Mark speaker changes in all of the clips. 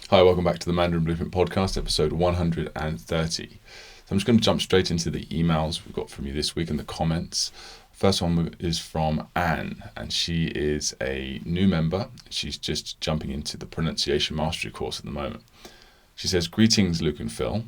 Speaker 1: Hi, welcome back to the Mandarin Blueprint Podcast, episode 130. So I'm just going to jump straight into the emails we've got from you this week and the comments. First one is from Anne, and she is a new member. She's just jumping into the pronunciation mastery course at the moment. She says, "Greetings, Luke and Phil.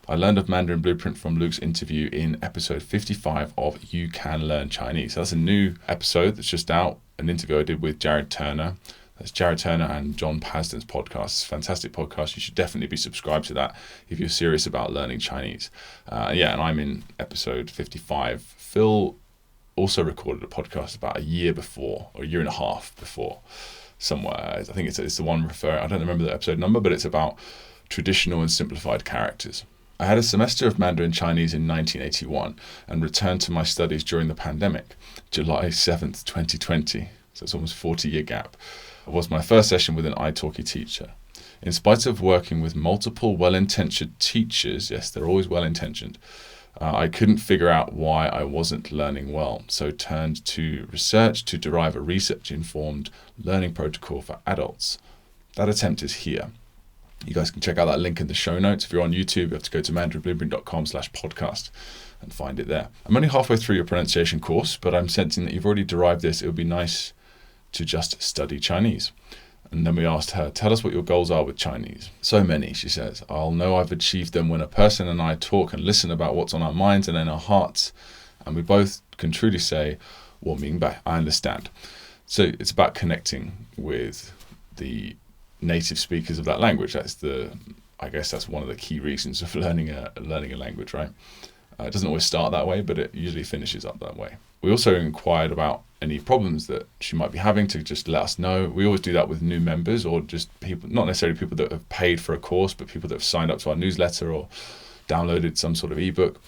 Speaker 1: I learned of Mandarin Blueprint from Luke's interview in episode 55 of You Can Learn Chinese." So that's a new episode that's just out, an interview I did with Jared Turner. That's Jared Turner and John Pasden's podcast. It's a fantastic podcast. You should definitely be subscribed to that if you're serious about learning Chinese. And I'm in episode 55. Phil also recorded a podcast about a year and a half before, somewhere. I think it's the one I don't remember the episode number, but it's about traditional and simplified characters. I had a semester of Mandarin Chinese in 1981 and returned to my studies during the pandemic, July 7th, 2020. So it's almost a 40-year gap. It was my first session with an italki teacher. In spite of working with multiple well-intentioned teachers, yes, they're always well-intentioned, I couldn't figure out why I wasn't learning well, so turned to research to derive a research-informed learning protocol for adults. That attempt is here. You guys can check out that link in the show notes. If you're on YouTube, you have to go to mandarinblueprint.com/podcast and find it there. I'm only halfway through your pronunciation course, but I'm sensing that you've already derived this. It would be nice to just study Chinese. And then we asked her, tell us what your goals are with Chinese. So many, she says. I'll know I've achieved them when a person and I talk and listen about what's on our minds and in our hearts. And we both can truly say, 我明白, I understand. So it's about connecting with the native speakers of that language. I guess that's one of the key reasons of learning a language, right? It doesn't always start that way, but it usually finishes up that way. We also inquired about any problems that she might be having to just let us know. We always do that with new members or just people, not necessarily people that have paid for a course, but people that have signed up to our newsletter or downloaded some sort of ebook.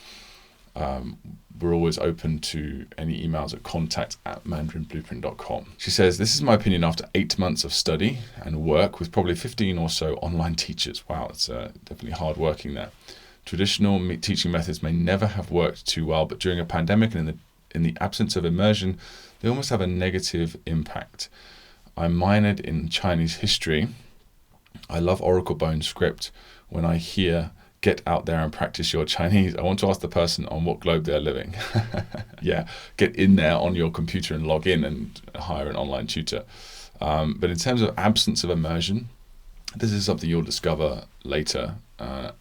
Speaker 1: We're always open to any emails at contact@mandarinblueprint.com. She says, this is my opinion after 8 months of study and work with probably 15 or so online teachers. Wow, it's definitely hard working there. Traditional teaching methods may never have worked too well, but during a pandemic and in the absence of immersion, they almost have a negative impact. I minored in Chinese history. I love Oracle Bone script. When I hear, get out there and practice your Chinese, I want to ask the person on what globe they're living. Yeah, get in there on your computer and log in and hire an online tutor. But in terms of absence of immersion, this is something you'll discover later,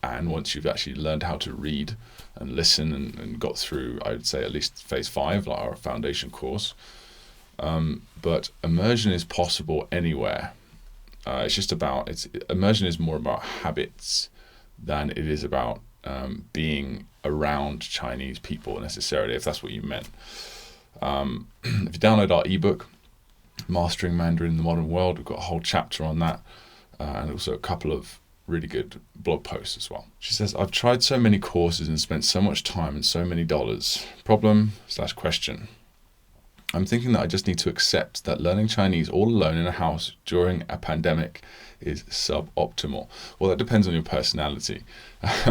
Speaker 1: and once you've actually learned how to read and listen and got through, I would say, at least phase 5, like our foundation course. But immersion is possible anywhere. Immersion is more about habits than it is about being around Chinese people necessarily, if that's what you meant. If you download our ebook, Mastering Mandarin in the Modern World, we've got a whole chapter on that. And also a couple of really good blog posts as well. She says, I've tried so many courses and spent so much time and so many dollars. Problem/question. I'm thinking that I just need to accept that learning Chinese all alone in a house during a pandemic is suboptimal. Well, that depends on your personality.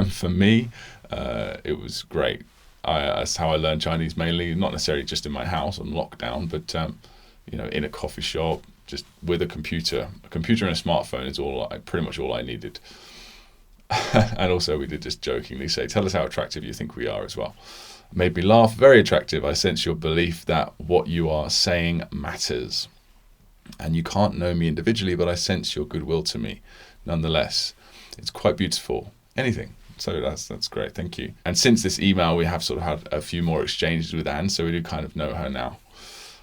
Speaker 1: For me, it was great. That's how I learned Chinese mainly, not necessarily just in my house on lockdown, but in a coffee shop, just with a computer. A computer and a smartphone is pretty much all I needed. And also we did just jokingly say, tell us how attractive you think we are as well. Made me laugh, very attractive. I sense your belief that what you are saying matters. And you can't know me individually, but I sense your goodwill to me. Nonetheless, it's quite beautiful. Anything. So that's great, thank you. And since this email, we have sort of had a few more exchanges with Anne, so we do kind of know her now.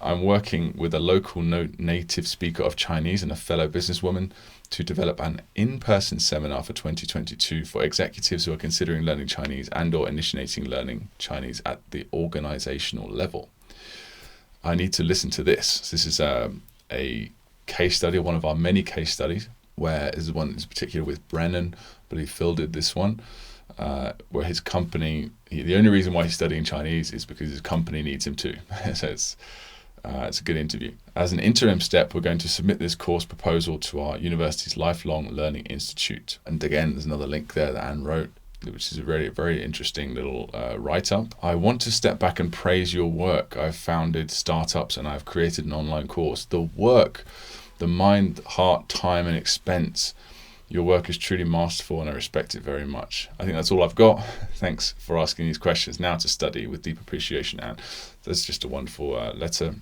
Speaker 1: I'm working with a local native speaker of Chinese and a fellow businesswoman to develop an in-person seminar for 2022 for executives who are considering learning Chinese and or initiating learning Chinese at the organizational level. I need to listen to this. This is a case study, one of our many case studies, where this is one in particular with Brendon, but Phil did this one, where his company, the only reason why he's studying Chinese is because his company needs him to. So it's a good interview. As an interim step, we're going to submit this course proposal to our university's Lifelong Learning Institute. And again, there's another link there that Anne wrote, which is a very, very interesting little write-up. I want to step back and praise your work. I've founded startups and I've created an online course. The work, the mind, heart, time, and expense Your work is truly masterful and I respect it very much. I think that's all I've got. Thanks for asking these questions. Now to study with deep appreciation, Anne. That's just a wonderful letter.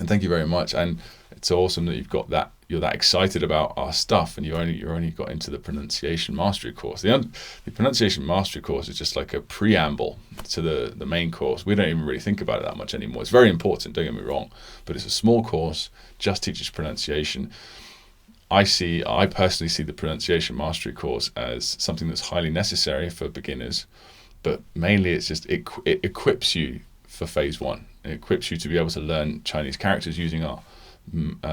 Speaker 1: And thank you very much. And it's awesome that you're that excited about our stuff, and you're only got into the pronunciation mastery course. The pronunciation mastery course is just like a preamble to the main course. We don't even really think about it that much anymore. It's very important, don't get me wrong, but it's a small course, just teaches pronunciation. I personally see the pronunciation mastery course as something that's highly necessary for beginners, but mainly it's just it equips you for phase one. It equips you to be able to learn Chinese characters using our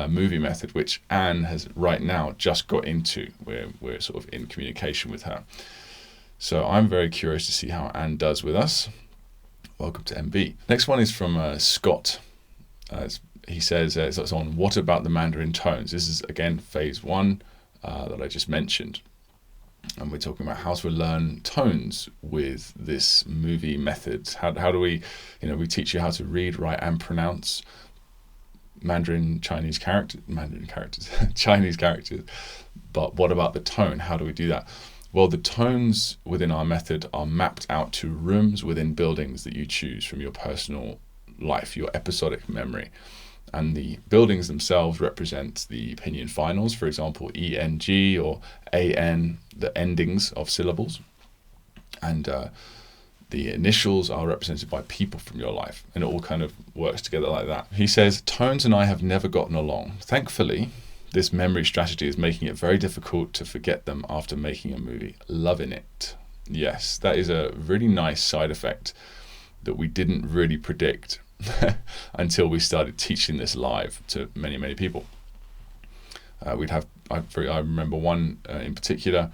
Speaker 1: movie method, which Anne has right now just got into. We're sort of in communication with her. So I'm very curious to see how Anne does with us. Welcome to MB. Next one is from Scott. He says it's on what about the Mandarin tones. This is again phase one that I just mentioned, and we're talking about how to learn tones with this movie method. How do we, we teach you how to read, write, and pronounce Chinese characters, but what about the tone? How do we do that? Well, the tones within our method are mapped out to rooms within buildings that you choose from your personal life, your episodic memory. And the buildings themselves represent the pinyin finals, for example, ENG or AN, the endings of syllables. And the initials are represented by people from your life, and it all kind of works together like that. He says, tones and I have never gotten along. Thankfully, this memory strategy is making it very difficult to forget them after making a movie. Loving it. Yes, that is a really nice side effect that we didn't really predict until we started teaching this live to many, many people. I remember one in particular,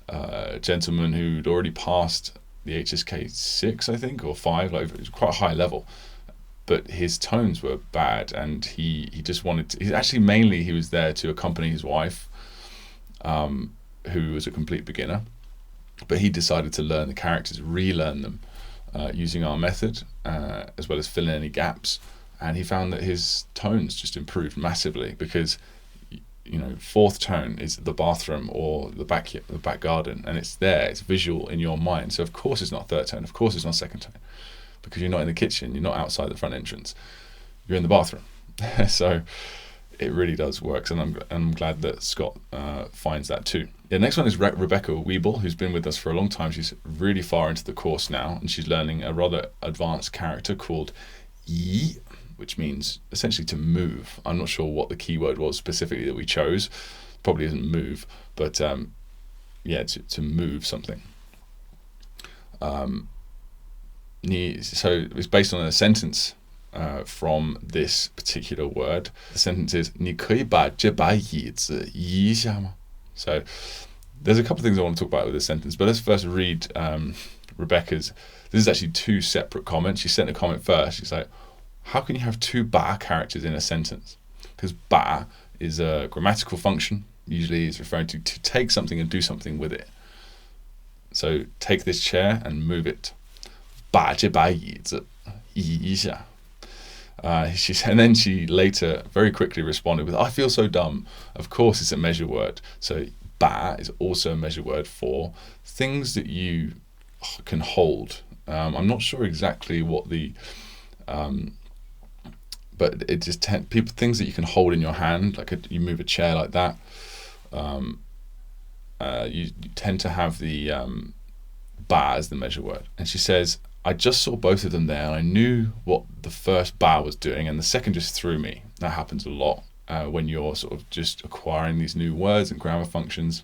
Speaker 1: a gentleman who'd already passed the HSK 6, I think, or 5, like it was quite a high level, but his tones were bad, and he just wanted to, he was there to accompany his wife, who was a complete beginner, but he decided to learn the characters, relearn them, using our method, as well as fill in any gaps, and he found that his tones just improved massively because, fourth tone is the bathroom or the back garden, and it's there, it's visual in your mind. So of course it's not third tone, of course it's not second tone, because you're not in the kitchen, you're not outside the front entrance, you're in the bathroom. So it really does work, and I'm glad that Scott finds that too. The next one is Rebecca Wheble, who's been with us for a long time. She's really far into the course now, and she's learning a rather advanced character called yi, which means essentially to move. I'm not sure what the keyword was specifically that we chose. Probably isn't move, but to move something. So it's based on a sentence from this particular word. The sentence is 你可以把这把椅子移一下吗? So there's a couple of things I want to talk about with this sentence, but let's first read Rebecca's. This is actually two separate comments. She sent a comment first. She's like, how can you have two ba characters in a sentence? Because ba is a grammatical function. Usually is referring to take something and do something with it. So take this chair and move it. 把这把椅子移一下. And then she later very quickly responded with, I feel so dumb. Of course it's a measure word. So ba is also a measure word for things that you can hold. I'm not sure exactly what the but it just things that you can hold in your hand, like you move a chair like that. You tend to have the ba as the measure word. And she says, I just saw both of them there, and I knew what the first ba was doing, and the second just threw me. That happens a lot when you're sort of just acquiring these new words and grammar functions.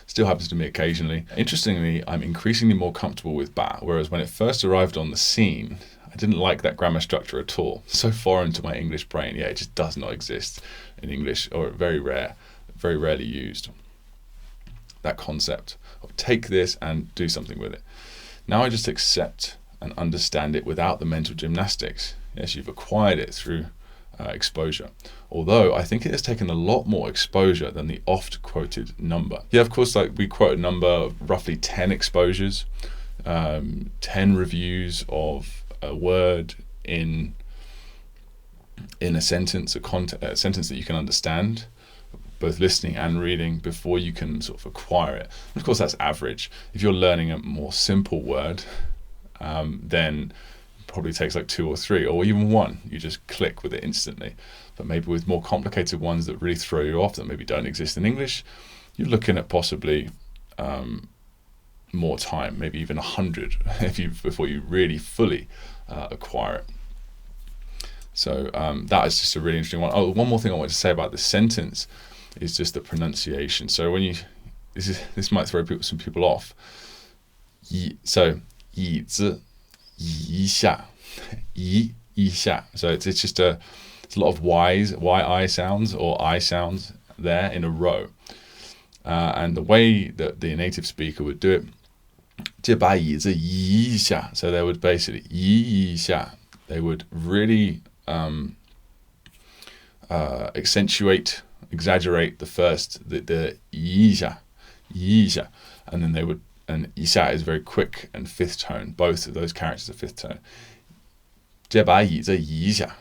Speaker 1: Still happens to me occasionally. Interestingly, I'm increasingly more comfortable with ba, whereas when it first arrived on the scene, I didn't like that grammar structure at all. So foreign to my English brain. Yeah, it just does not exist in English, or very rarely used. That concept of take this and do something with it. Now I just accept and understand it without the mental gymnastics. Yes, you've acquired it through exposure. Although I think it has taken a lot more exposure than the oft quoted number. Yeah, of course, like we quote a number of roughly 10 exposures, 10 reviews of a word in a sentence, a sentence that you can understand. both listening and reading before you can sort of acquire it. And of course, that's average. If you're learning a more simple word, then it probably takes like 2 or 3 or even 1. You just click with it instantly. But maybe with more complicated ones that really throw you off, that maybe don't exist in English, you're looking at possibly more time, maybe even 100 before you really fully acquire it. So that is just a really interesting one. Oh, one more thing I want to say about this sentence is just the pronunciation. So when this might throw some people off. So 椅子移一下 移一下. So it's just it's a lot of y sounds or I sounds there in a row. And the way that the native speaker would do it, 这把椅子移一下. So they would basically 移一下. They would really exaggerate the first, the 移一下, and then they would, and 一下 is very quick and 5th tone. Both of those characters are 5th tone. 这把椅子移一下.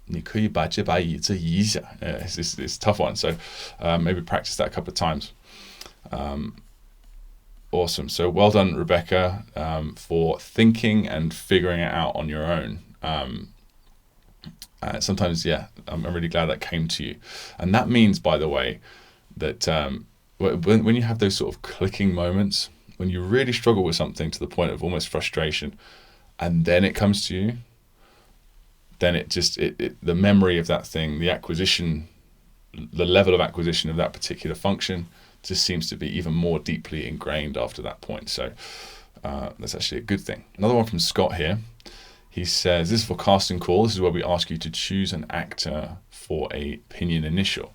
Speaker 1: 你可以把这把椅子移一下. It's a tough one, so maybe practice that a couple of times. Awesome. So well done, Rebecca, for thinking and figuring it out on your own. Sometimes, I'm really glad that came to you. And that means, by the way, that when you have those sort of clicking moments, when you really struggle with something to the point of almost frustration, and then it comes to you, then the memory of that thing, the acquisition, the level of acquisition of that particular function just seems to be even more deeply ingrained after that point. So that's actually a good thing. Another one from Scott here. He says, this is for casting call. This is where we ask you to choose an actor for a pinyin initial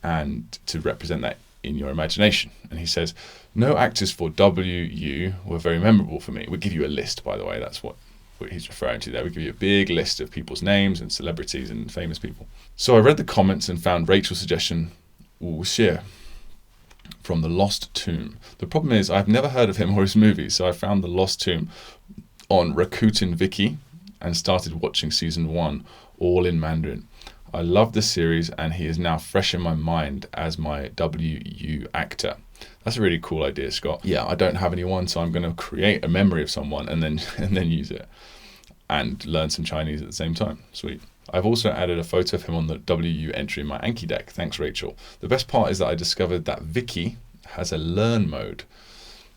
Speaker 1: and to represent that in your imagination. And he says, no actors for WU were very memorable for me. We give you a list, by the way. That's what he's referring to there. We give you a big list of people's names and celebrities and famous people. So I read the comments and found Rachel's suggestion, Wu Xie, from The Lost Tomb. The problem is I've never heard of him or his movies, so I found The Lost Tomb on Rakuten Viki and started watching season 1 all in Mandarin. I love the series and he is now fresh in my mind as my WU actor. That's a really cool idea, Scott. Yeah, I don't have anyone, so I'm going to create a memory of someone and then use it and learn some Chinese at the same time. Sweet. I've also added a photo of him on the WU entry in my Anki deck. Thanks, Rachel. The best part is that I discovered that Viki has a learn mode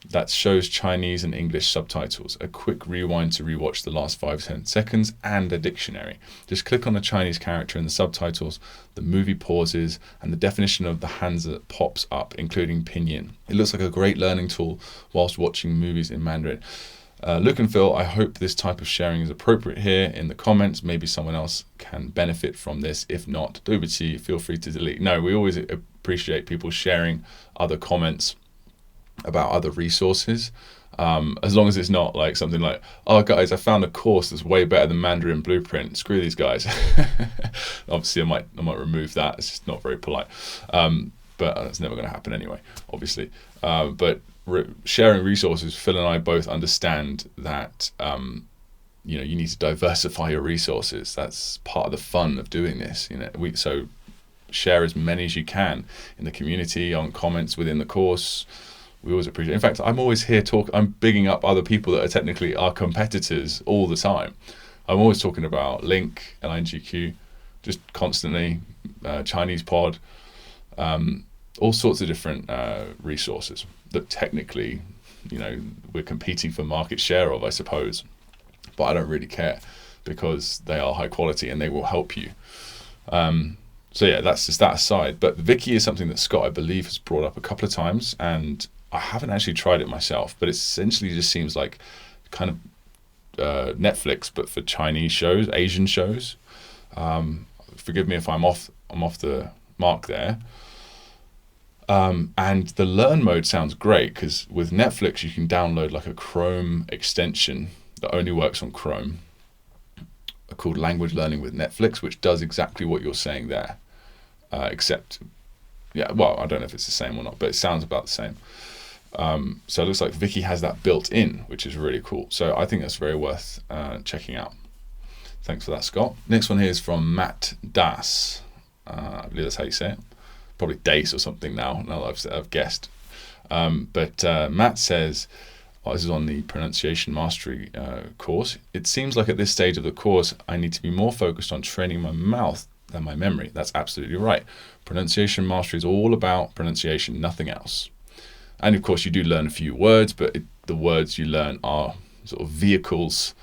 Speaker 1: that shows Chinese and English subtitles, a quick rewind to rewatch the last 5-10 seconds, and a dictionary. Just click on a Chinese character in the subtitles, the movie pauses, and the definition of the Hanzi pops up, including pinyin. It looks like a great learning tool whilst watching movies in Mandarin. Luke and Phil, I hope this type of sharing is appropriate here in the comments. Maybe someone else can benefit from this. If not, 对不起, feel free to delete. No, we always appreciate people sharing other comments about other resources, as long as it's not like something like, oh guys, I found a course that's way better than Mandarin Blueprint, screw these guys. Obviously I might remove that. It's just not very polite, but that's never going to happen anyway, obviously. But sharing resources, Phil and I both understand that you need to diversify your resources. That's part of the fun of doing this. So share as many as you can in the community, on comments within the course. We always appreciate it. In fact, I'm always here I'm bigging up other people that are technically our competitors all the time. I'm always talking about Link, LNGQ, just constantly, Chinese Pod, all sorts of different resources that technically, we're competing for market share of, I suppose. But I don't really care because they are high quality and they will help you. So yeah, that's just that aside. But Viki is something that Scott, I believe, has brought up a couple of times, and I haven't actually tried it myself, but it essentially just seems like kind of Netflix, but for Chinese shows, Asian shows. Forgive me if I'm off the mark there. And the learn mode sounds great because with Netflix you can download like a Chrome extension that only works on Chrome, called Language Learning with Netflix, which does exactly what you're saying there, except, I don't know if it's the same or not, but it sounds about the same. So it looks like Viki has that built in, which is really cool. So I think that's very worth checking out. Thanks for that, Scott. Next one here is from Matt Dahse. I believe that's how you say it. probably Dahse or something now that I've guessed. But Matt says, this is on the pronunciation mastery course. It seems like at this stage of the course, I need to be more focused on training my mouth than my memory. That's absolutely right. Pronunciation mastery is all about pronunciation, nothing else. And of course, you do learn a few words, but the words you learn are sort of vehicles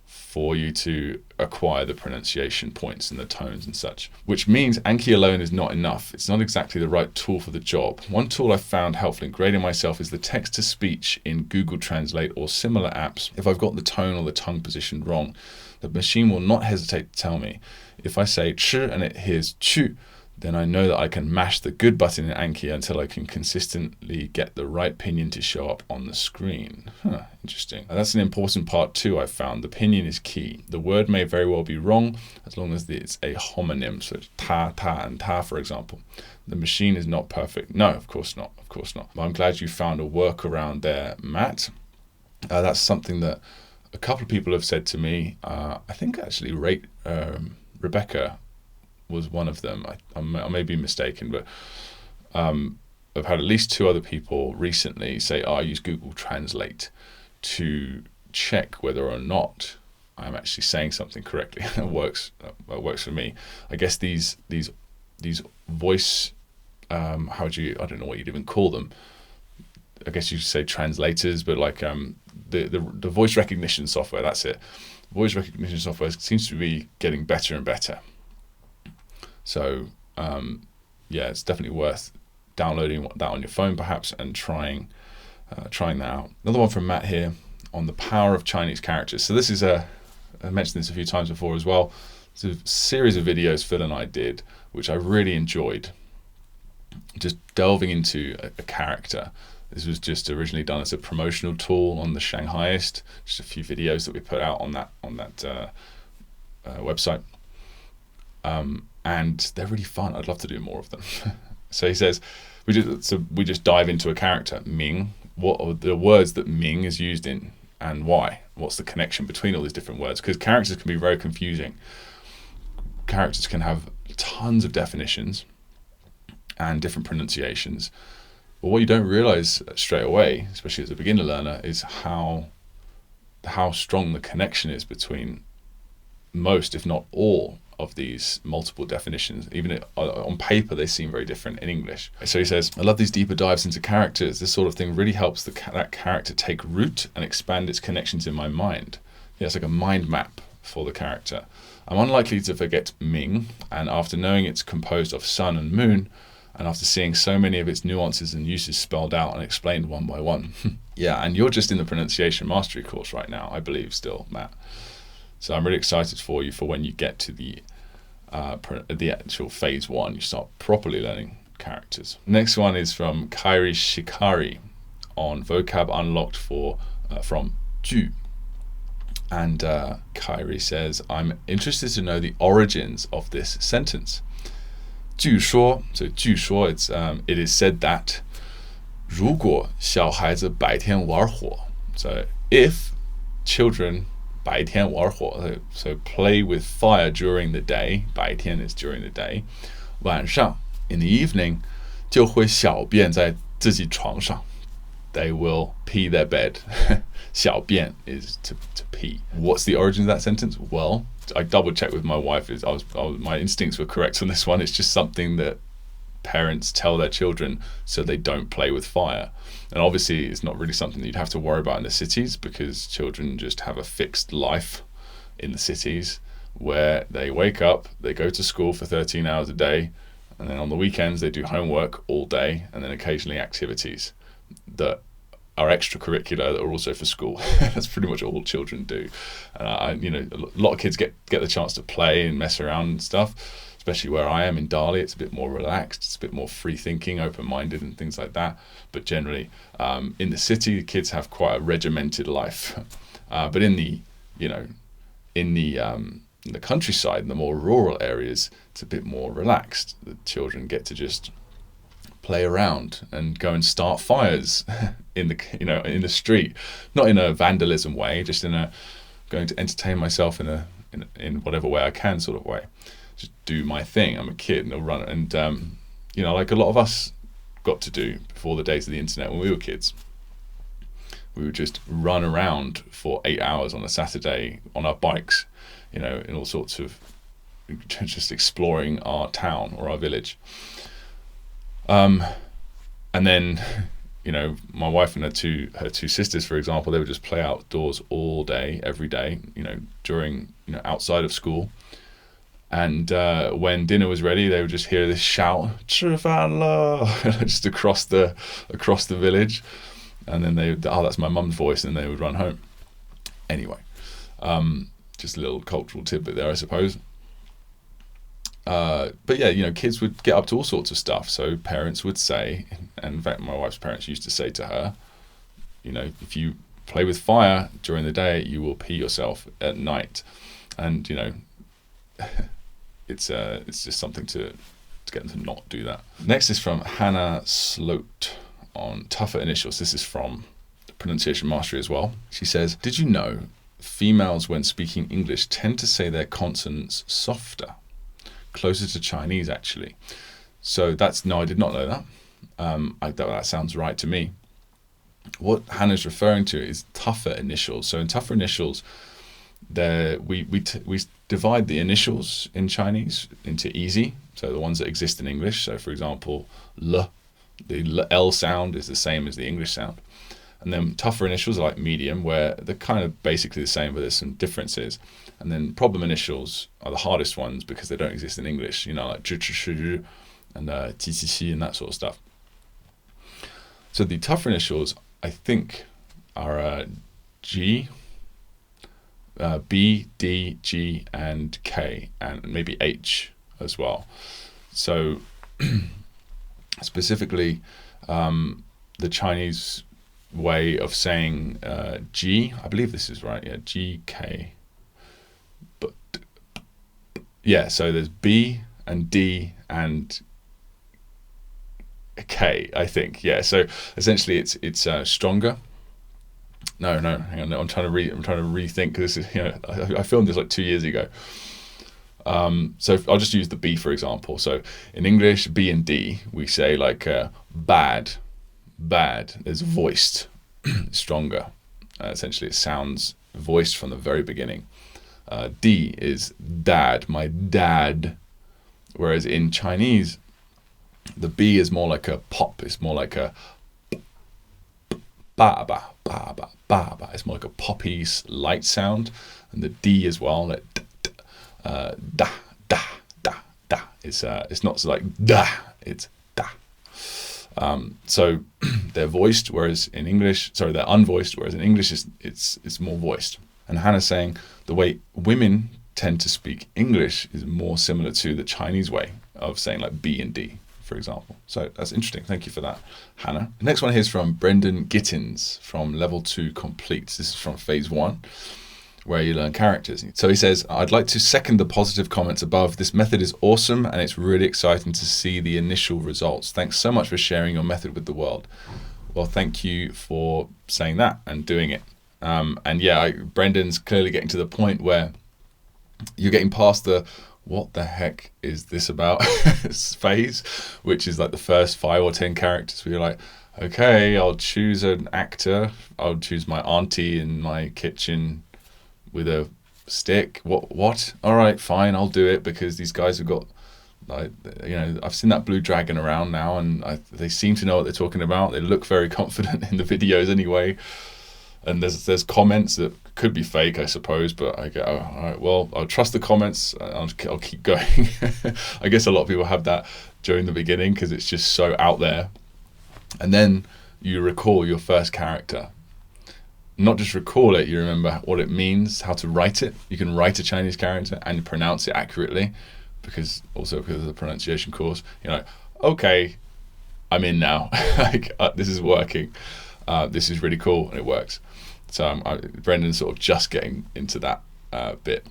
Speaker 1: for you to acquire the pronunciation points and the tones and such, which means Anki alone is not enough. It's not exactly the right tool for the job. One tool I found helpful in grading myself is the text-to-speech in Google Translate or similar apps. If I've got the tone or the tongue positioned wrong, the machine will not hesitate to tell me. If I say 吃 and it hears 去, then I know that I can mash the good button in Anki until I can consistently get the right pinyin to show up on the screen. Interesting. That's an important part too, I've found. The pinyin is key. The word may very well be wrong as long as it's a homonym, so it's ta, and ta, for example. The machine is not perfect. No, of course not. Of course not. But I'm glad you found a workaround there, Matt. That's something that a couple of people have said to me. I think actually Rebecca was one of them. I may be mistaken, but I've had at least 2 other people recently say, I use Google Translate to check whether or not I'm actually saying something correctly. It works for me. I guess these voice, I don't know what you'd even call them. I guess you say translators, but like the voice recognition software, that's it. Voice recognition software seems to be getting better and better. So it's definitely worth downloading that on your phone perhaps and trying that out. Another one from Matt here on the power of Chinese characters. So this is I mentioned this a few times before as well. It's a series of videos Phil and I did, which I really enjoyed. Just delving into a character. This was just originally done as a promotional tool on the Shanghaiist. Just a few videos that we put out on that website. And they're really fun. I'd love to do more of them. So he says, we just dive into a character, míng. What are the words that míng is used in and why? What's the connection between all these different words? Because characters can be very confusing. Characters can have tons of definitions and different pronunciations. But what you don't realize straight away, especially as a beginner learner, is how strong the connection is between most, if not all, of these multiple definitions. Even on paper, they seem very different in English. So he says, I love these deeper dives into characters. This sort of thing really helps that character take root and expand its connections in my mind. Yeah, it's like a mind map for the character. I'm unlikely to forget míng, and after knowing it's composed of sun and moon, and after seeing so many of its nuances and uses spelled out and explained one by one. Yeah, and you're just in the pronunciation mastery course right now, I believe still, Matt. So I'm really excited for you for when you get to the actual phase 1, you start properly learning characters. Next one is from Kairi Shikari on Vocab Unlocked from Ju. And Kairi says, I'm interested to know the origins of this sentence. 据说, so 据说, it is said that 如果小孩子白天玩火, so if children 白天玩火, so play with fire during the day, 白天 is during the day, 晚上 in the evening 就会小便在自己床上, they will pee their bed. 小便 is to pee. What's the origin of that sentence? Well, I double checked with my wife. My instincts were correct on this one. It's just something that parents tell their children so they don't play with fire. And obviously it's not really something that you'd have to worry about in the cities, because children just have a fixed life in the cities where they wake up, they go to school for 13 hours a day, and then on the weekends they do homework all day, and then occasionally activities that are extracurricular that are also for school. That's pretty much all children do. A lot of kids get the chance to play and mess around and stuff, especially where I am in Dali. It's a bit more relaxed, it's a bit more free thinking, open-minded and things like that. But generally, in the city, the kids have quite a regimented life. But in the countryside, in the more rural areas, it's a bit more relaxed. The children get to just play around and go and start fires in the street, not in a vandalism way, just in a going to entertain myself in whatever way I can sort of way. Just do my thing. I'm a kid and I'll run, and like a lot of us got to do before the days of the internet when we were kids. We would just run around for 8 hours on a Saturday on our bikes, in all sorts of, just exploring our town or our village. And then, my wife and her two sisters, for example, they would just play outdoors all day, every day, during, outside of school. And when dinner was ready, they would just hear this shout, 吃饭了, just across the village. And then that's my mum's voice, and they would run home. Anyway, just a little cultural tidbit there, I suppose. But yeah, kids would get up to all sorts of stuff. So parents would say, and in fact, my wife's parents used to say to her, if you play with fire during the day, you will pee yourself at night. And, it's just something to get them to not do that. Next is from Hannah Sloat on tougher initials. This is from Pronunciation Mastery as well. She says, did you know females when speaking English tend to say their consonants softer? Closer to Chinese, actually. So I did not know that. That sounds right to me. What Hannah's referring to is tougher initials. So in tougher initials, we divide the initials in Chinese into easy, so the ones that exist in English. So for example, the L sound is the same as the English sound. And then tougher initials are like medium, where they're kind of basically the same, but there's some differences. And then problem initials are the hardest ones because they don't exist in English, like zhi, zhi, shi, zhi, and ti, ti, xi, and that sort of stuff. So the tougher initials, I think, are G, B, D, G, and K, and maybe H as well. So specifically, the Chinese way of saying G, I believe this is right, G, K. But yeah, so there's B and D and K, I think. Yeah, so essentially it's stronger. No, hang on. No, I'm trying to rethink, because this is, I filmed this like 2 years ago. So I'll just use the B for example. So in English, B and D, we say like bad. There's voiced, stronger. Essentially, it sounds voiced from the very beginning. D is dad, my dad. Whereas in Chinese, the B is more like a pop. It's more like a ba ba ba ba ba ba. It's more like a poppy light sound, and the D as well, like da da da da. It's not like da. It's da. So they're voiced, whereas in English, they're unvoiced, whereas in English it's more voiced. And Hannah's saying the way women tend to speak English is more similar to the Chinese way of saying like B and D, for example. So that's interesting. Thank you for that, Hannah. The next one here is from Brendon Gittins from Level 2 Complete. This is from Phase 1, where you learn characters. So he says, I'd like to second the positive comments above. This method is awesome, and it's really exciting to see the initial results. Thanks so much for sharing your method with the world. Well, thank you for saying that and doing it. And yeah, Brendon's clearly getting to the point where you're getting past the what the heck is this about phase, which is like the first 5 or 10 characters where you're like, okay, I'll choose an actor. I'll choose my auntie in my kitchen with a stick. What? All right, fine, I'll do it, because these guys have got, like, I've seen that blue dragon around now, and they seem to know what they're talking about. They look very confident in the videos anyway. And there's comments that could be fake, I suppose, but I go, oh, all right, well, I'll trust the comments. I'll keep going. I guess a lot of people have that during the beginning because it's just so out there. And then you recall your first character. Not just recall it, you remember what it means, how to write it. You can write a Chinese character and pronounce it accurately, because of the pronunciation course. You're like, okay, I'm in now. This is working. This is really cool, and it works. So Brendon's sort of just getting into that bit.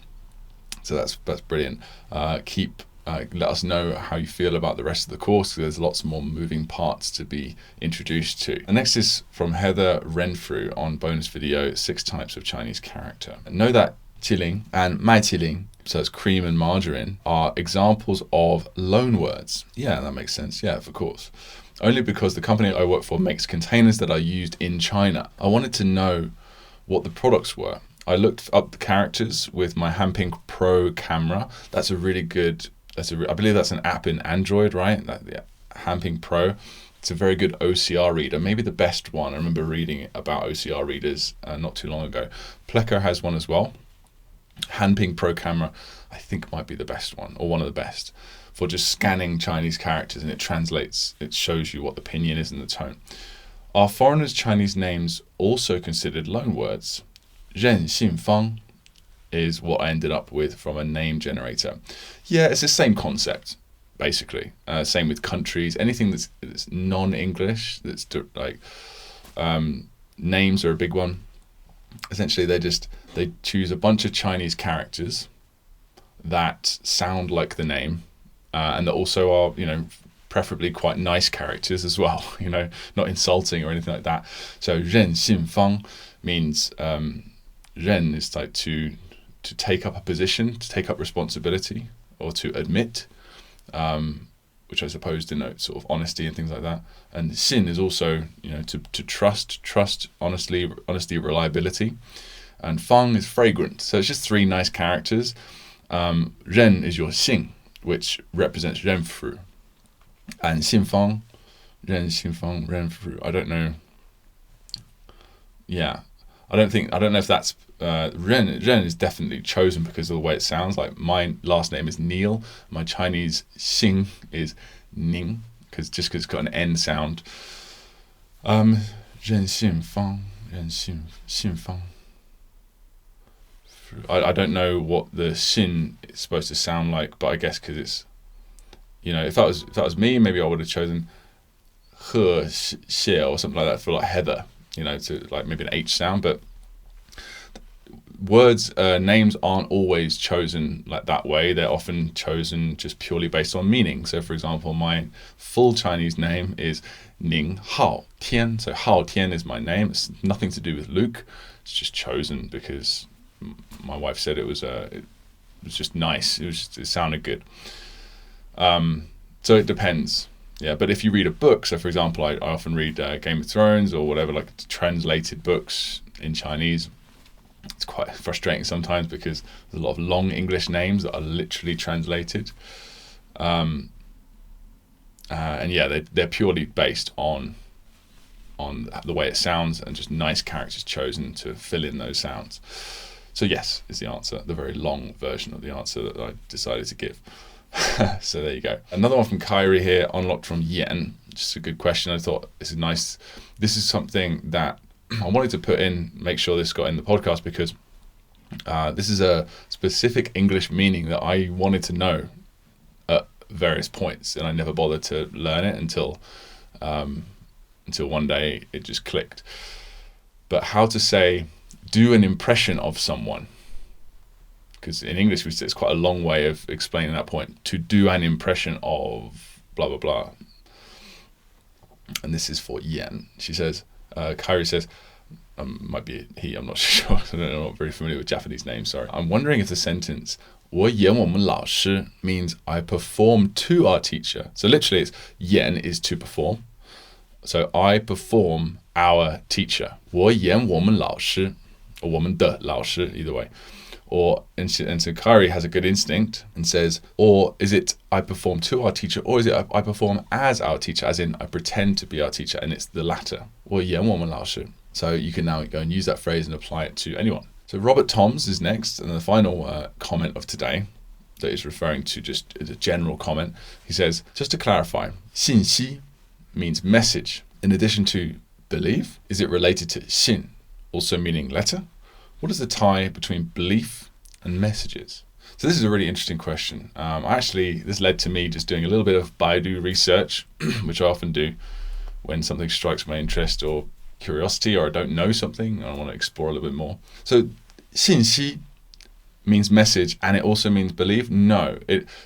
Speaker 1: So that's brilliant. Let us know how you feel about the rest of the course, because there's lots more moving parts to be introduced to. The next is from Heather Renfrew on bonus video, 6 types of Chinese character. Know that Qiling and Mai Qiling so it's cream and margarine, are examples of loan words. Yeah, that makes sense. Yeah, of course. Only because the company I work for makes containers that are used in China. I wanted to know what the products were. I looked up the characters with my Hanping Pro camera. That's a really good, I believe that's an app in Android, right? Yeah, Hanping Pro. It's a very good OCR reader, maybe the best one. I remember reading about OCR readers not too long ago. Pleco has one as well. Hanping Pro camera, I think, might be the best one, or one of the best, for just scanning Chinese characters, and it translates, it shows you what the pinyin is and the tone. Are foreigners' Chinese names also considered loan words? Ren Xin Fang is what I ended up with from a name generator. Yeah, it's the same concept, basically. Same with countries, anything that's non-English, that's names are a big one. Essentially, they choose a bunch of Chinese characters that sound like the name, and that also are, preferably quite nice characters as well, not insulting or anything like that. So Ren Xin Fang means Ren is like to take up a position, to take up responsibility, or to admit, which I suppose denotes sort of honesty and things like that. And Xin is also, to trust, honesty, reliability. And Fang is fragrant. So it's just three nice characters. Ren is your Xing, which represents Renfrew. And Xin Fang, Ren Xin Fang, Renfrew. I don't know. Yeah. I don't know if that's Ren is definitely chosen because of the way it sounds. Like my last name is Neale. My Chinese Xing is Ning, because it's got an N sound. Ren Xin Fang, Ren Xin Fang. I don't know what the Xin is supposed to sound like, but I guess because it's, if that was me, maybe I would have chosen He Xie or something like that for like Heather, to like maybe an H sound. But words, names aren't always chosen like that way. They're often chosen just purely based on meaning. So for example, my full Chinese name is Ning Hao Tian. So Hao Tian is my name. It's nothing to do with Luke. It's just chosen because my wife said it was just nice. It sounded good. So it depends. Yeah, but if you read a book, so for example, I often read Game of Thrones or whatever, like translated books in Chinese. It's quite frustrating sometimes because there's a lot of long English names that are literally translated. And yeah, they're purely based on the way it sounds and just nice characters chosen to fill in those sounds. So yes, is the answer, the very long version of the answer that I decided to give. So there you go. Another one from Kairi here, unlocked from Yen. Just a good question. I thought this is nice. This is something that I wanted to put in, make sure this got in the podcast, because this is a specific English meaning that I wanted to know at various points, and I never bothered to learn it until one day it just clicked. But how to say, do an impression of someone. Because in English, it's quite a long way of explaining that point. To do an impression of blah, blah, blah. And this is for Yen. She says, Kairi says, might be he, I'm not sure. I'm not very familiar with Japanese names, sorry. I'm wondering if the sentence, 我演我们老师 means I perform to our teacher. So literally it's, 演 is to perform. So I perform our teacher. 我演我们老师, or 我们的老师, either way. Or, and so Kairi has a good instinct and says, or is it I perform to our teacher, or is it I perform as our teacher, as in I pretend to be our teacher, and it's the latter. 我演我们老师. So you can now go and use that phrase and apply it to anyone. So Robert Toms is next, and the final comment of today that is referring to just as a general comment. He says, just to clarify, 信息 means message. In addition to believe, is it related to 信, also meaning letter? What is the tie between belief and messages? So this is a really interesting question. This led to me just doing a little bit of Baidu research, which I often do when something strikes my interest or curiosity, or I don't know something and I want to explore a little bit more. So 信息 means message, and it also means belief? No.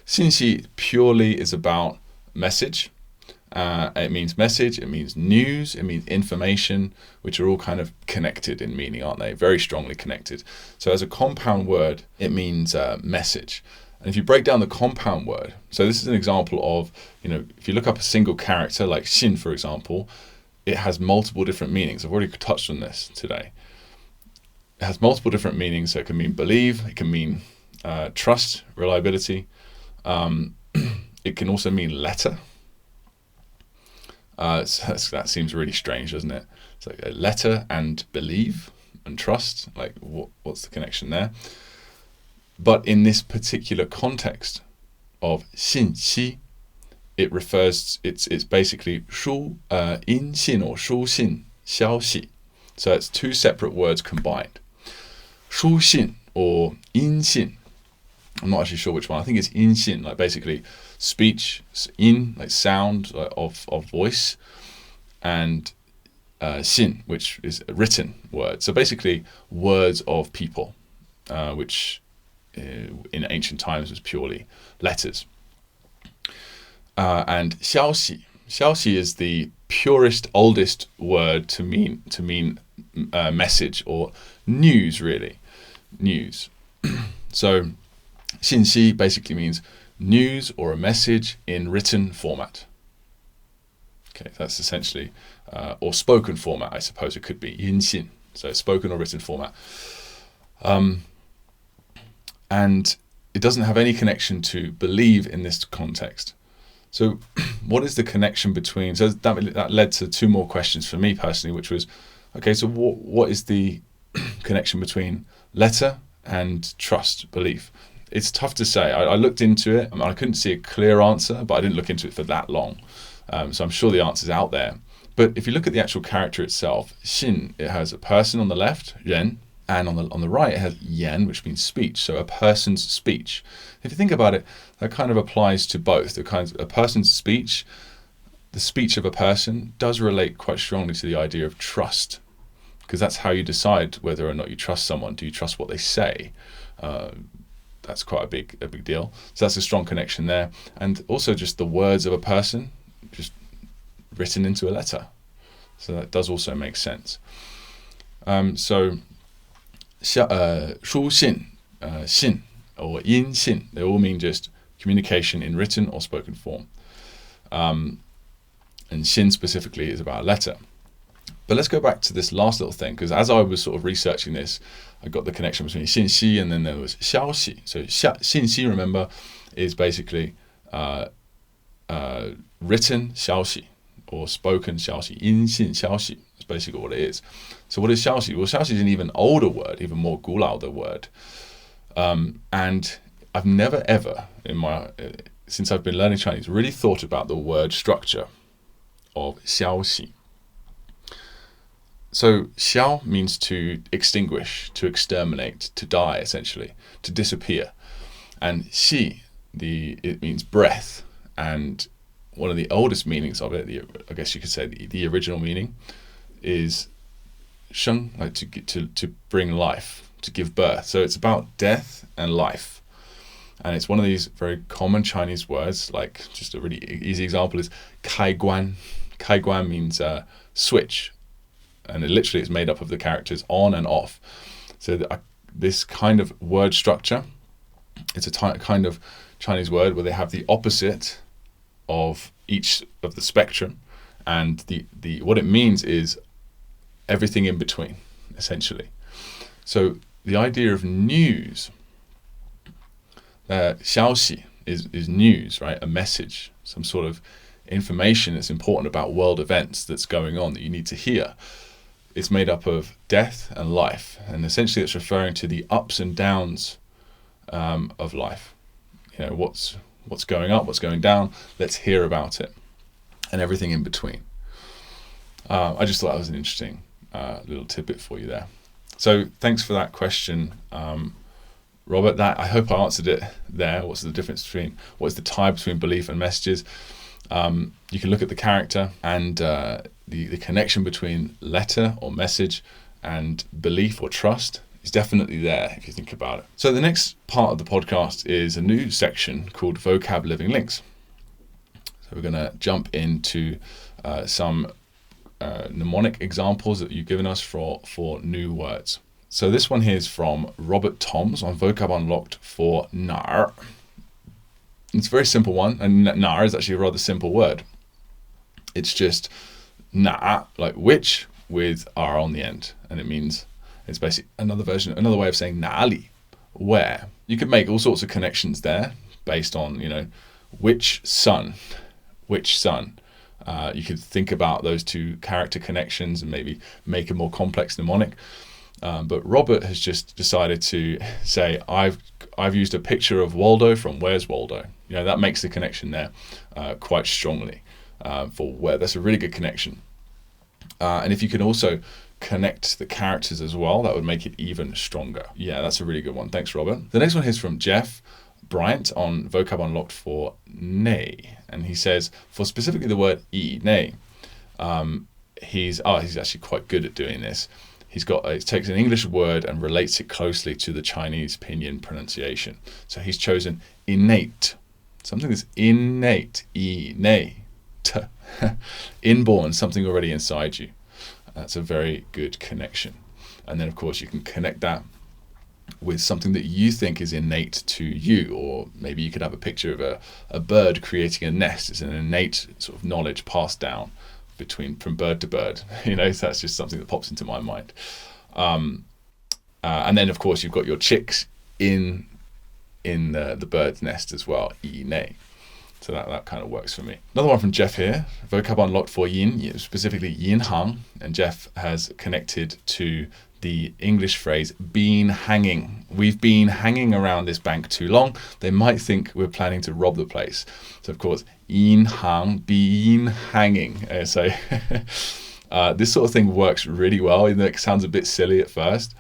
Speaker 1: 信息 purely is about message, It means message, it means news, it means information, which are all kind of connected in meaning, aren't they? Very strongly connected. So as a compound word, it means message. And if you break down the compound word, so this is an example of, if you look up a single character like xin, for example, it has multiple different meanings. I've already touched on this today. It has multiple different meanings. So it can mean believe, it can mean trust, reliability. It can also mean letter. So that seems really strange, doesn't it? It's like a letter and believe and trust. Like, what's the connection there? But in this particular context of 信息, it refers. It's basically 书音信 or 书信消息. So it's two separate words combined. 书信 or 音信. I'm not actually sure which one. I think it's 音信, like basically speech, in like sound of voice, and 信, which is a written word. So basically words of people, which in ancient times was purely letters. And 消息. 消息 is the purest, oldest word to mean message or news, really. News. So 信息 basically means news or a message in written format. Okay, that's essentially, or spoken format, I suppose it could be, 音信, so spoken or written format. And it doesn't have any connection to believe in this context. So what is the connection between, so that led to two more questions for me personally, which was, okay, so what is the connection between letter and trust, belief? It's tough to say. I looked into it. I couldn't see a clear answer, but I didn't look into it for that long. So I'm sure the answer's out there. But if you look at the actual character itself, xin, it has a person on the left, ren, and on the right it has yan, which means speech. So a person's speech. If you think about it, that kind of applies to both. A person's speech, the speech of a person, does relate quite strongly to the idea of trust, because that's how you decide whether or not you trust someone. Do you trust what they say? That's quite a big deal. So that's a strong connection there. And also just the words of a person, just written into a letter. So that does also make sense. So 书信, 信 or 音信, they all mean just communication in written or spoken form. And 信 specifically is about a letter. But let's go back to this last little thing, because as I was sort of researching this, I got the connection between 信息 and then there was 消息. So 信息, remember, is basically written 消息 or spoken 消息, 音信消息. That's basically what it is. So what is 消息? Well, 消息is an even older word, even more 古老的 word. And I've never ever, since I've been learning Chinese, really thought about the word structure of 消息. So 消 means to extinguish, to exterminate, to die, essentially, to disappear. And 息, it means breath. And one of the oldest meanings of it, I guess you could say the original meaning, is 生, like to bring life, to give birth. So it's about death and life. And it's one of these very common Chinese words, like just a really easy example is 开关. 开关 means switch. And it literally is made up of the characters on and off. So this kind of word structure, it's a kind of Chinese word where they have the opposite of each of the spectrum, and the what it means is everything in between, essentially. So the idea of news, 消息 is news, right? A message, some sort of information that's important about world events that's going on that you need to hear. It's made up of death and life, and essentially it's referring to the ups and downs of life. What's going up, what's going down, let's hear about it, and everything in between. I just thought that was an interesting little tidbit for you there. So thanks for that question, Robert. I hope I answered it there. What's the difference between, what is the tie between belief and messages? You can look at the character, and the connection between letter or message and belief or trust is definitely there if you think about it. So the next part of the podcast is a new section called Vocab Living Links. So we're going to jump into some mnemonic examples that you've given us for new words. So this one here is from Robert Toms on Vocab Unlocked for nar. It's a very simple one, and nar is actually a rather simple word. It's just na, like which, with r on the end, and it means, it's basically another way of saying nali, where. You could make all sorts of connections there based on, which sun. You could think about those two character connections and maybe make a more complex mnemonic. But Robert has just decided to say, I've used a picture of Waldo from Where's Waldo? That makes the connection there quite strongly for where. That's a really good connection. And if you can also connect the characters as well, that would make it even stronger. Yeah, that's a really good one. Thanks, Robert. The next one is from Jeff Bryant on Vocab Unlocked for nay. And he says, for specifically the word nay, he's actually quite good at doing this. He takes an English word and relates it closely to the Chinese pinyin pronunciation. So he's chosen innate, something that's innate, innate, inborn, something already inside you. That's a very good connection. And then, of course, you can connect that with something that you think is innate to you, or maybe you could have a picture of a bird creating a nest. It's an innate sort of knowledge passed down from bird to bird. So that's just something that pops into my mind. And then, of course, you've got your chicks in the bird's nest as well, innate. So that kind of works for me. Another one from Jeff here, Vocab Unlocked for yin, specifically yin hang, and Jeff has connected to the English phrase been hanging. We've been hanging around this bank too long. They might think we're planning to rob the place. So of course, yin hang, been hanging. So this sort of thing works really well, even though it sounds a bit silly at first.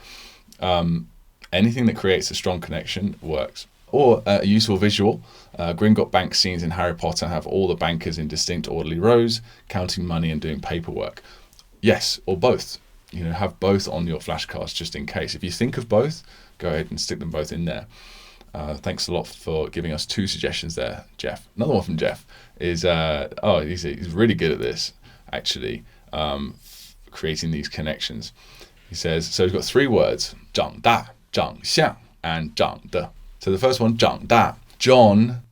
Speaker 1: Anything that creates a strong connection works. Or a useful visual. Gringotts bank scenes in Harry Potter have all the bankers in distinct orderly rows, counting money and doing paperwork. Yes, or both. Have both on your flashcards just in case. If you think of both, go ahead and stick them both in there. Thanks a lot for giving us 2 suggestions there, Jeff. Another one from Jeff is, he's really good at this, actually, creating these connections. He says, so he's got 3 words, 长大, 长相, and 长得. So the first one, 长大, John,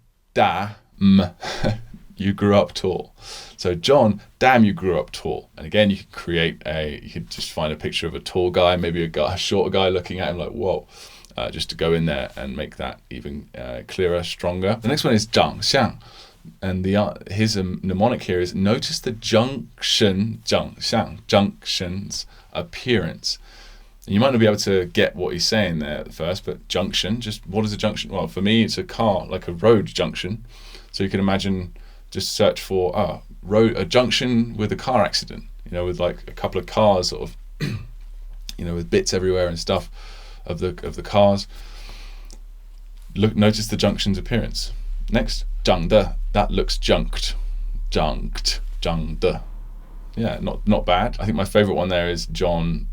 Speaker 1: you grew up tall. So John, damn, you grew up tall. And again, you could just find a picture of a tall guy, maybe a shorter guy looking at him like, whoa, just to go in there and make that even clearer, stronger. The next one is 长相. And his mnemonic here is notice the junction, 长相, junction's appearance. And you might not be able to get what he's saying there at first, but junction, just what is a junction? Well, for me, it's a car, like a road junction. So you can imagine, just search for a junction with a car accident, with like a couple of cars sort of, with bits everywhere and stuff of the cars. Notice the junction's appearance. Next, 长得, that looks junked. 长得. Yeah, not bad. I think my favorite one there is John.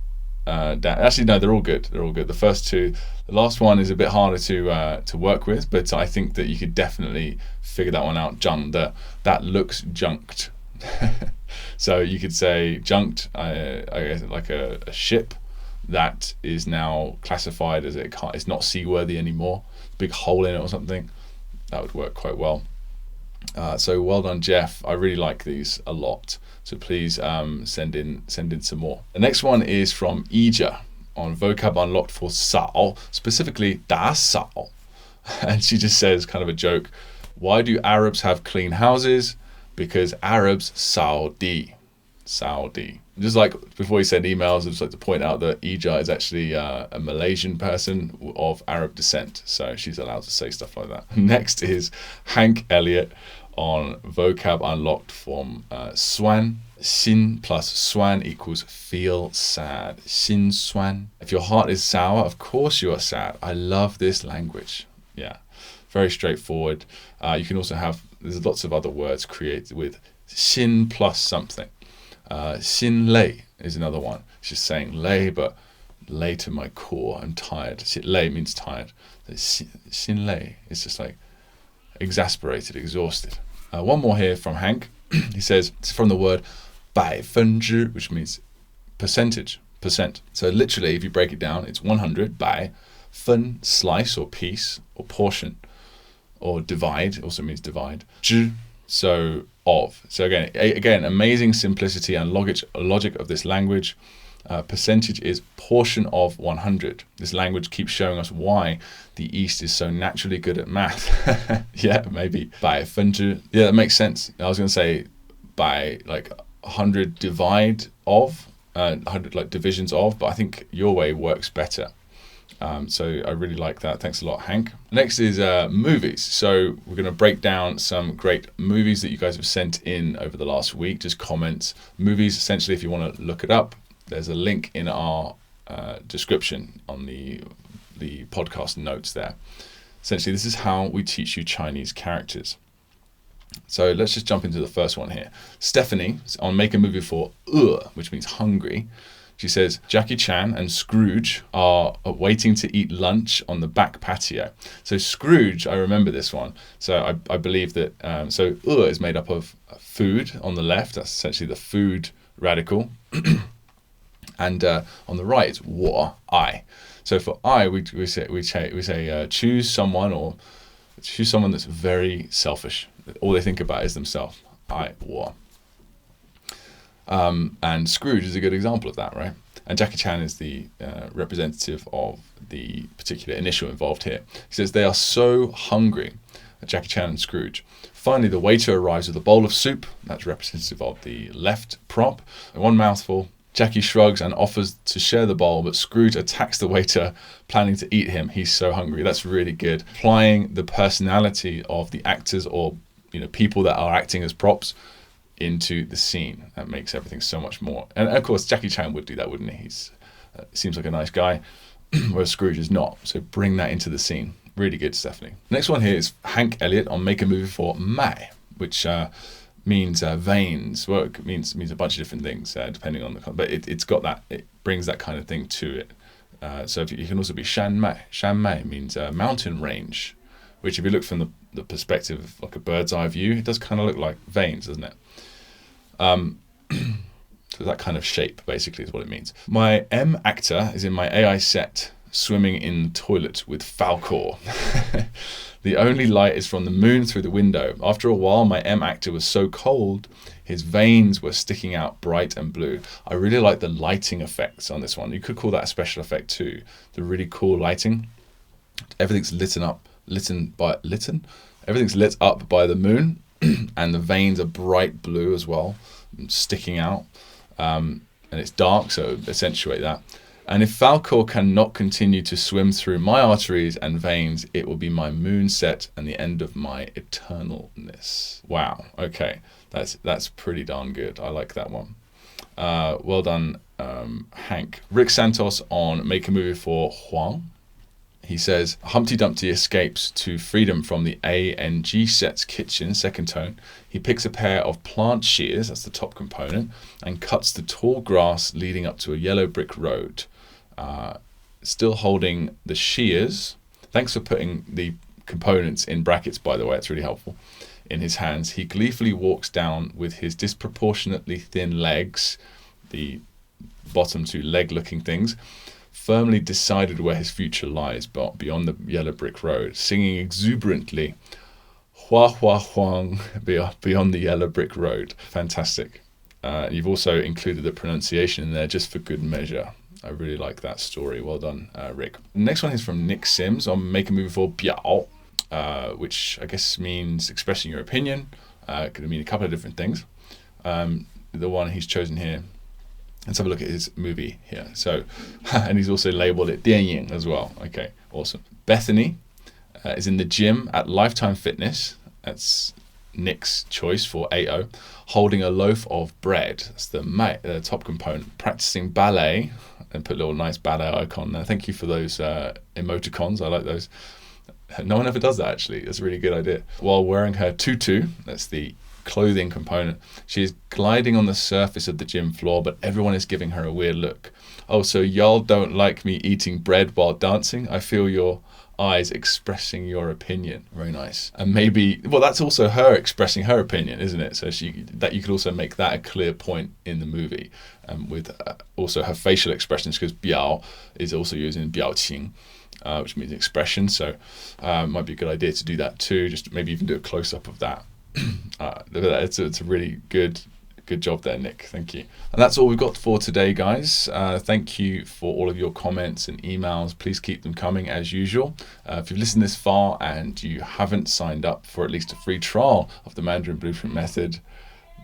Speaker 1: Actually, no, they're all good. The first 2, the last one is a bit harder to work with, but I think that you could definitely figure that one out. 长得, that looks junked. So you could say junked, I guess, like a ship that is now classified as it's not seaworthy anymore. Big hole in it or something. That would work quite well. So well done, Jeff. I really like these a lot. So please send in some more. The next one is from Ija on Vocab Unlocked for Sao, specifically Dahse. And she just says, kind of a joke, why do Arabs have clean houses? Because Arabs Saudi. Just like before you send emails, I'd just like to point out that Ija is actually a Malaysian person of Arab descent. So she's allowed to say stuff like that. Next is Hank Elliott on Vocab Unlocked from Swan. Xin plus swan equals feel sad. Xin swan. If your heart is sour, of course you are sad. I love this language. Yeah, very straightforward. You can also there's lots of other words created with xin plus something. Xin lei is another one. It's just saying lei, but lei to my core. I'm tired. Lei means tired. Xin lei is just like exasperated, exhausted. One more here from Hank. He says, it's from the word 百分之, which means percentage, percent. So literally, if you break it down, it's 100, 百, 分, slice or piece or portion, or divide, also means divide. 之, so of. So again, amazing simplicity and logic of this language. Percentage is portion of 100. This language keeps showing us why the East is so naturally good at math. Yeah, maybe. 百分之. Yeah, that makes sense. I was going to say by like 100 divide of, 100 like divisions of, but I think your way works better. So I really like that. Thanks a lot, Hank. Next is movies. So we're going to break down some great movies that you guys have sent in over the last week. Just comments. Movies, essentially, if you want to look it up, there's a link in our description on the podcast notes there. Essentially, this is how we teach you Chinese characters. So let's just jump into the first one here. Stephanie, on Make a Movie for which means hungry. She says, Jackie Chan and Scrooge are waiting to eat lunch on the back patio. So Scrooge, I remember this one. So I believe that, so is made up of food on the left. That's essentially the food radical. And on the right, it's I. So for I, we say choose someone that's very selfish. All they think about is themselves. I, 我. And Scrooge is a good example of that, right? And Jackie Chan is the representative of the particular initial involved here. He says, they are so hungry, Jackie Chan and Scrooge. Finally, the waiter arrives with a bowl of soup. That's representative of the left prop. One mouthful. Jackie shrugs and offers to share the bowl, but Scrooge attacks the waiter, planning to eat him. He's so hungry. That's really good. Applying the personality of the actors or people that are acting as props into the scene. That makes everything so much more. And of course, Jackie Chan would do that, wouldn't he? Seems like a nice guy, whereas Scrooge is not. So bring that into the scene. Really good, Stephanie. Next one here is Hank Elliott on Make a Movie for Mai, which means veins. Well, it means a bunch of different things depending on the but it's got that, it brings that kind of thing to it. So you can also be Shan Mai. Shan Mai means mountain range, which if you look from the perspective of like a bird's eye view, it does kind of look like veins, doesn't it? So that kind of shape basically is what it means. My M actor is in my AI set swimming in the toilet with Falcor. The only light is from the moon through the window. After a while, my M actor was so cold, his veins were sticking out bright and blue. I really like the lighting effects on this one. You could call that a special effect too. The really cool lighting. Everything's Everything's lit up by the moon, and the veins are bright blue as well, sticking out. And it's dark, so accentuate that. And if Falcor cannot continue to swim through my arteries and veins, it will be my moon set and the end of my eternalness. Wow. Okay, that's pretty darn good. I like that one. Well done, Hank. Rick Santos on Make a Movie for Huang. He says, Humpty Dumpty escapes to freedom from the A and G set's kitchen, second tone. He picks a pair of plant shears, that's the top component, and cuts the tall grass leading up to a yellow brick road. Still holding the shears. Thanks for putting the components in brackets, by the way, it's really helpful. In his hands, he gleefully walks down with his disproportionately thin legs, the bottom two leg-looking things, firmly decided where his future lies, but beyond the yellow brick road, singing exuberantly, Hua Hua Huang, beyond the yellow brick road. Fantastic. You've also included the pronunciation in there just for good measure. I really like that story. Well done, Rick. The next one is from Nick Sims on Make a Movie for Biao, which I guess means expressing your opinion. Could mean a couple of different things. The one he's chosen here, let's have a look at his movie here. So, and he's also labeled it 电影 as well. Okay, awesome. Bethany is in the gym at Lifetime Fitness. That's Nick's choice for AO. Holding a loaf of bread. That's the top component. Practicing ballet. And put a little nice ballet icon there. Thank you for those emoticons. I like those. No one ever does that, actually. That's a really good idea. While wearing her tutu, that's the clothing component, she is gliding on the surface of the gym floor, but everyone is giving her a weird look. Oh, so y'all don't like me eating bread while dancing? I feel your eyes expressing your opinion. Very nice. And maybe, well, that's also her expressing her opinion, isn't it? So that you could also make that a clear point in the movie, with also her facial expressions, because 表 is also using 表情, which means expression. So might be a good idea to do that too. Just maybe even do a close-up of that. It's a really good job there, Nick. Thank you. And that's all we've got for today, guys. Thank you for all of your comments and emails. Please keep them coming as usual. If you've listened this far and you haven't signed up for at least a free trial of the Mandarin Blueprint Method,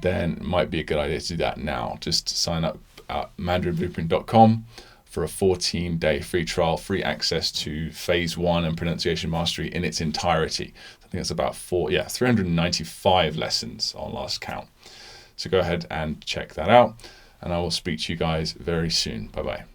Speaker 1: then it might be a good idea to do that now. Just sign up at mandarinblueprint.com for a 14-day free trial, free access to phase 1 and pronunciation mastery in its entirety. I think it's about 395 lessons on last count. So go ahead and check that out, and I will speak to you guys very soon. Bye-bye.